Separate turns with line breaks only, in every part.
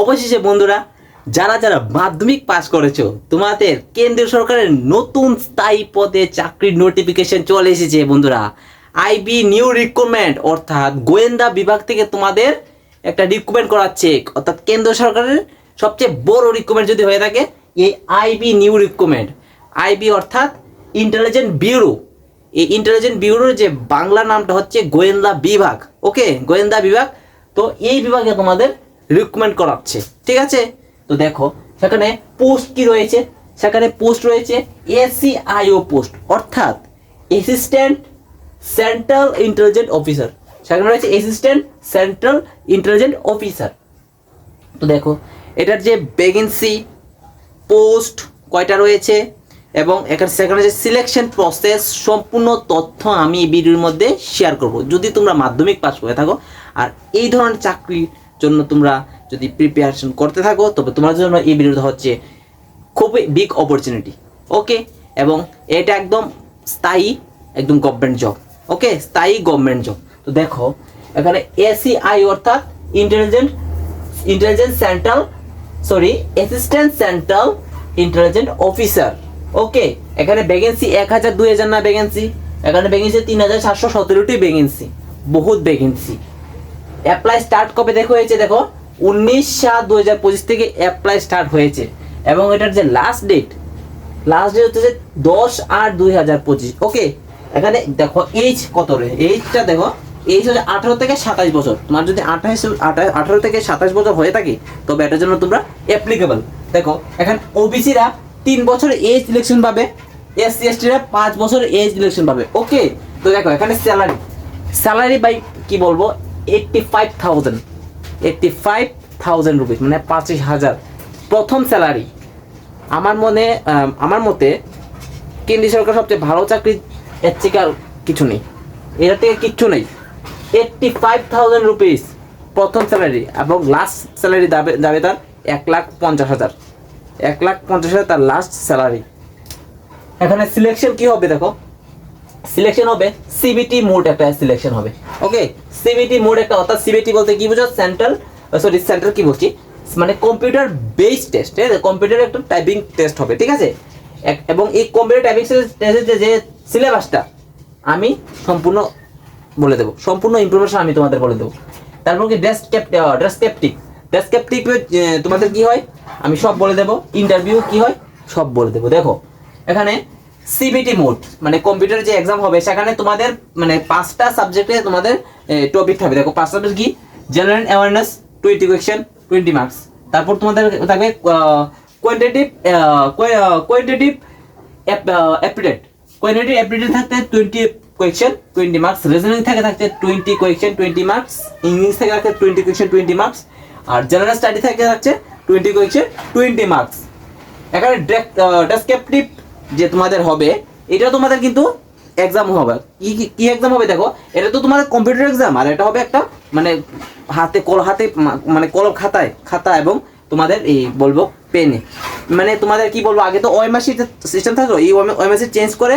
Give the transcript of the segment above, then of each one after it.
অবশেষে বন্ধুরা যারা যারা মাধ্যমিক পাস করেছো তোমাদের কেন্দ্রীয় সরকারের নতুন স্থায়ী পদে চাকরির নোটিফিকেশন চলে এসেছে বন্ধুরা। আইবি নিউ রিক্রুটমেন্ট অর্থাৎ গোয়েন্দা বিভাগ থেকে তোমাদের একটা রিক্রুটমেন্ট করাচ্ছে, অর্থাৎ কেন্দ্র সরকারের সবচেয়ে বড় রিক্রুটমেন্ট যদি হয়ে থাকে এই আইবি নিউ রিক্রুটমেন্ট। আইবি অর্থাৎ ইন্টেলিজেন্ট ব্যুরো। এই ইন্টেলিজেন্ট ব্যুরোর যে বাংলা নামটা হচ্ছে গোয়েন্দা বিভাগ। ওকে, গোয়েন্দা বিভাগ। তো এই বিভাগে তোমাদের রিক্রুটমেন্ট করাচ্ছে, ঠিক আছে। তো দেখো সেখানে পোস্ট কি রয়েছে, সেখানে পোস্ট রয়েছে এসিআইও পোস্ট অর্থাৎ অ্যাসিস্ট্যান্ট সেন্ট্রাল ইন্টেলিজেন্ট অফিসার। সেখানে রয়েছে অ্যাসিস্ট্যান্ট সেন্ট্রাল ইন্টেলিজেন্ট অফিসার। তো দেখো এটার যে ভ্যাকেন্সি পোস্ট কয়টা রয়েছে এবং সেখানে যে সিলেকশন প্রসেস সম্পূর্ণ তথ্য আমি এই ভিডিওর মধ্যে শেয়ার করব। যদি তোমরা মাধ্যমিক পাস করে থাকো আর এই ধরনের চাকরির জন্য তোমরা যদি প্রিপারেশন করতে থাকো তবে তোমার জন্য এই ভিডিওটা হচ্ছে খুবই বিগ অপরচুনিটি। ওকে, এবং এটা একদম স্থায়ী, একদম গভর্নমেন্ট জব। ওকে, স্থায়ী গভর্নমেন্ট জব। তো দেখো এখানে এসিআই অর্থাৎ intelligent central assistant central intelligent officer. Okay, এখানে ভ্যাকেন্সি 1000 2000 না ভ্যাকেন্সি, এখানে ভ্যাকেন্সি 3717টি ভ্যাকেন্সি, বহুত ভ্যাকেন্সি। অ্যাপ্লাই স্টার্ট কবে হয়েছে দেখো 19/7/2025 থেকে অ্যাপ্লাই স্টার্ট হয়েছে এবং এটার যে লাস্ট ডেট হচ্ছে 10/8/2025। ওকে, এখানে দেখো এইজ কত রয়েছে, এইজটা দেখো, এইজ হচ্ছে 18 থেকে 27 বছর। তোমার যদি 18 থেকে 27 বছর হয়ে থাকে তবে এটার জন্য তোমরা অ্যাপ্লিকেবল। দেখো এখানে ওবিসিরা 3 বছর এজ সিলেকশন পাবে, এসসি এসটিরা 5 বছর এজ সিলেকশন পাবে। ওকে, তো দেখো এখানে স্যালারি বাই কি বলবো 85,000 রুপিস, মানে 25,000 প্রথম স্যালারি। আমার মতে কেন্দ্রীয় সরকার সবচেয়ে ভালো চাকরি, এর থেকে আর কিছু নেই, এর থেকে কিচ্ছু নেই। 85,000 রুপিস প্রথম স্যালারি এবং লাস্ট স্যালারি যাবে তার 1,50,000, 1,50,000 তার লাস্ট স্যালারি। এখানে সিলেকশন কি হবে দেখো, সিলেকশন হবে সিবিটি মোড একটা সিলেকশন হবে। ওকে, সিবিটি মোড একটা, অর্থাৎ সিবিটি বলতে কি বুঝো, সেন্ট্রাল কি বলছি, মানে কম্পিউটার বেসড টেস্ট, ঠিক আছে, কম্পিউটার একটা টাইপিং টেস্ট হবে, ঠিক আছে। এবং এই কম্পিউটার টাইপিং টেস্টের যে সিলেবাসটা আমি সম্পূর্ণ বলে দেবো, সম্পূর্ণ ইনফরমেশন আমি তোমাদের বলে দেবো। তারপর কি ডেসক্রিপটিভ তোমাদের কি হয় আমি সব বলে দেবো, ইন্টারভিউ কি হয় সব বলে দেবো। দেখো এখানে সিবিটি মোড মানে কম্পিউটার যে এক্সাম হবে সেখানে তোমাদের মানে 5টা সাবজেক্টে তোমাদের টপিক থাকবে। দেখো 5 সাবজেক্ট কি, জেনারেল অ্যাওয়ারনেস 20 কোয়েশ্চেন 20 মার্কস। তারপর তোমাদের থাকবে কোয়ান্টিটেটিভ অ্যাপটিটিউড থাকতে 20 কোয়েশ্চেন 20 মার্কস। রিজনিং থেকে থাকতে 20 কোয়েশ্চেন 20 মার্কস। ইংলিশ থেকে থাকতে 20 কোয়েশ্চেন 20 মার্কস। আর জেনারেল স্টাডি থেকে থাকছে 20 কোয়েশ্চেন 20 মার্কস। এখানে ডেসক্রিপটিভ যে তোমাদের হবে এটা তোমাদের কিন্তু এক্সাম হবে, কি এক্সাম হবে দেখো, এটা তো তোমাদের কম্পিউটার এক্সাম আর এটা হবে একটা মানে হাতে মানে কলম খাতা এবং তোমাদের এই বলবো পেনে, মানে তোমাদের কি বলবো, আগে তো ওএমআরসি সিস্টেম থাকতো, এই ওএমআরসি চেঞ্জ করে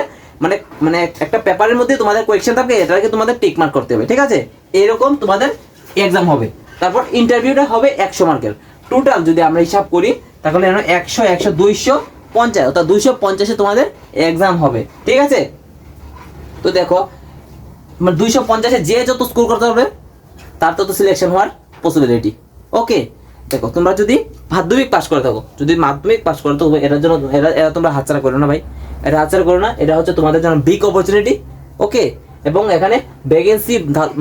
মানে একটা পেপারের মধ্যে তোমাদের কোয়েশ্চেন থাকবে, এটাকে তোমাদের টিক মার্ক করতে হবে, ঠিক আছে। এরকম তোমাদের এক্সাম হবে। তারপর ইন্টারভিউটা হবে 100 মার্কের। টোটাল যদি আমরা হিসাব করি তাহলে 100 100 250, অর্থাৎ 250-এ তোমাদের এক্সাম হবে, ঠিক আছে। তো দেখো 250-এ যে যত স্কোর করতে হবে তার তত সিলেকশন হওয়ার পসিবিলিটি। ওকে, দেখো তোমরা যদি মাধ্যমিক পাস করে থাকো, এটার জন্য এরা তোমরা হাতছাড়া করো না ভাই, এটা হাতছাড়া করো না, এটা হচ্ছে তোমাদের জন্য বিগ অপরচুনিটি। ওকে, এবং এখানে ভ্যাকেন্সি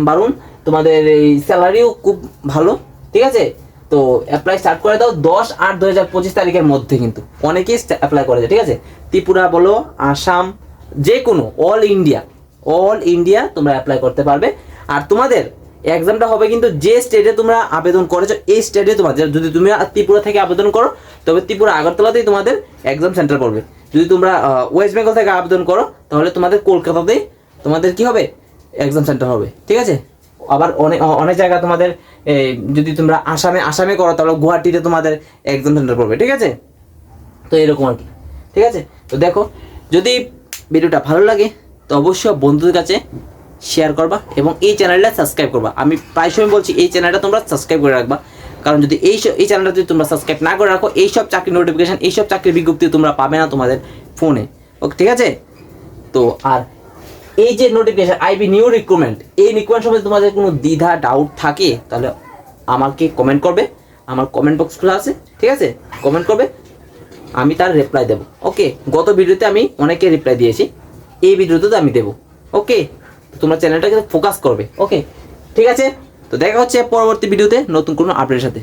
বাড়ুন, তোমাদের এই স্যালারিও খুব ভালো, ঠিক আছে। তো অ্যাপ্লাই স্টার্ট করে দাও 10/8/2025 তারিখের মধ্যে, কিন্তু অনেকেই অ্যাপ্লাই করেছে, ঠিক আছে। ত্রিপুরা বলো, আসাম, যে কোনো অল ইন্ডিয়া তোমরা অ্যাপ্লাই করতে পারবে। আর তোমাদের এক্সামটা হবে কিন্তু যে স্টেটে তোমরা আবেদন করেছো এই স্টেটে তোমাদের, যদি তুমি ত্রিপুরা থেকে আবেদন করো তবে ত্রিপুরা আগরতলাতেই তোমাদের এক্সাম সেন্টার পড়বে। যদি তোমরা ওয়েস্ট বেঙ্গল থেকে আবেদন করো তাহলে তোমাদের কলকাতাতেই তোমাদের কি হবে এক্সাম সেন্টার হবে, ঠিক আছে। আবার অনেক জায়গা তোমাদের যদি তোমরা আসামে করো তাহলে গুয়াহাটিতে তোমাদের এক্সাম সেন্টার পড়বে, ঠিক আছে। তো এরকম আর কি, ঠিক আছে। তো দেখো যদি ভিডিওটা ভালো লাগে তো অবশ্যই বন্ধুদের কাছে শেয়ার করবা এবং এই চ্যানেলটা সাবস্ক্রাইব করবা। আমি প্রায় সময় বলছি এই চ্যানেলটা তোমরা সাবস্ক্রাইব করে রাখবা, কারণ যদি এই চ্যানেলটা যদি তোমরা সাবস্ক্রাইব না করে রাখো, এইসব চাকরির নোটিফিকেশন, এইসব চাকরির বিজ্ঞপ্তি তোমরা পাবে না তোমাদের ফোনে। ওকে, ঠিক আছে? তো আর এই যে নোটিফিকেশন আইবি নিউ রিক্রুটমেন্ট, এই রিক্রুটমেন্ট সম্বন্ধে তোমাদের কোনো দ্বিধা ডাউট থাকে তাহলে আমাকে কমেন্ট করবে, আমার কমেন্ট বক্স খোলা আছে, ঠিক আছে? কমেন্ট করবে, আমি তার রিপ্লাই দেবো। ওকে, গত ভিডিওতে আমি অনেকে রিপ্লাই দিয়েছি, এই ভিডিওতে তো আমি দেবো। ওকে, তোমরা চ্যানেলটাকে ফোকাস করবে। ওকে, ঠিক আছে? তো দেখা হচ্ছে পরবর্তী ভিডিওতে নতুন কোনো আপডেটের সাথে।